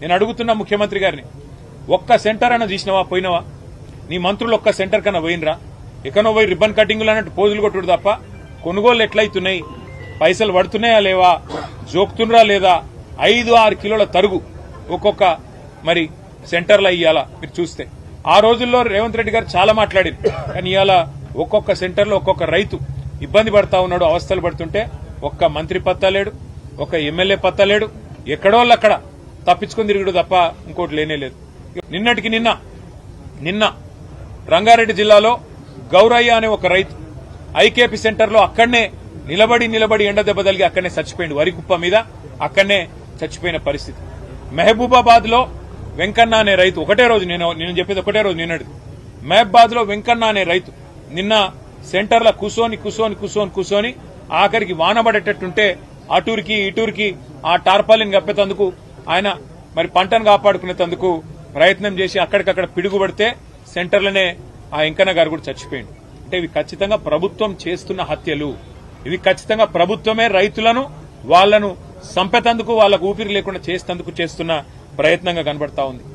నేను అడుగుతున్నా ముఖ్యమంత్రి గారిని, ఒక్క సెంటర్ అన్న తీసినవా? పోయినవా? నీ మంత్రులు ఒక్క సెంటర్ కన్నా పోయినరా? ఎక్కనో పోయి రిబ్బన్ కటింగులు అన్నట్టు పోజులు కొట్టుడు తప్ప కొనుగోలు ఎట్లయితున్నాయి, పైసలు పడుతున్నాయా లేవా, జోక్తుండ్రా లేదా? 5-6 కిలోల తరుగు ఒక్కొక్క మరి సెంటర్లో ఇయ్యాలా? మీరు చూస్తే ఆ రోజుల్లో రేవంత్ రెడ్డి గారు చాలా మాట్లాడారు, కానీ ఇవాళ ఒక్కొక్క సెంటర్లో ఒక్కొక్క రైతు ఇబ్బంది పడతా ఉన్నాడు, అవస్థలు పడుతుంటే ఒక్క మంత్రి పత్తా లేడు, ఒక ఎమ్మెల్యే పత్తా లేడు, ఎక్కడోళ్ళక్కడ తప్పించుకుని తిరుగుడు తప్ప ఇంకోటి లేనే లేదు. నిన్నటికి నిన్న రంగారెడ్డి జిల్లాలో గౌరయ్య అనే ఒక రైతు ఐకేపీ సెంటర్లో అక్కడనే నిలబడి ఎండ దెబ్బ తగిలి అక్కడనే చచ్చిపోయింది, వరి కుప్ప మీద అక్కడనే చచ్చిపోయిన పరిస్థితి. మహబూబాబాద్ లో వెంకన్న అనే రైతు ఒకటే రోజు, నేను చెప్పేది ఒకటే రోజు నిన్నటిది, మహబూబాబాద్ లో వెంకన్న అనే రైతు నిన్న సెంటర్లో కూసోని ఆఖరికి వానబడేటట్టుంటే అటూరికి ఇటూరికి ఆ టార్పాలిన్ కప్పేందుకు ఆయన మరి పంటను కాపాడుకునేందుకు ప్రయత్నం చేసి అక్కడికక్కడ పిడుగుపడితే సెంటర్లోనే ఆ వెంకన్న గారు కూడా చచ్చిపోయింది. అంటే ఇవి ఖచ్చితంగా ప్రభుత్వం చేస్తున్న హత్యలు, ఇవి ఖచ్చితంగా ప్రభుత్వమే రైతులను వాళ్లను సంపేతందుకు, వాళ్లకు ఊపిరి లేకుండా చేసేందుకు చేస్తున్న ప్రయత్నంగా కనబడతా ఉంది.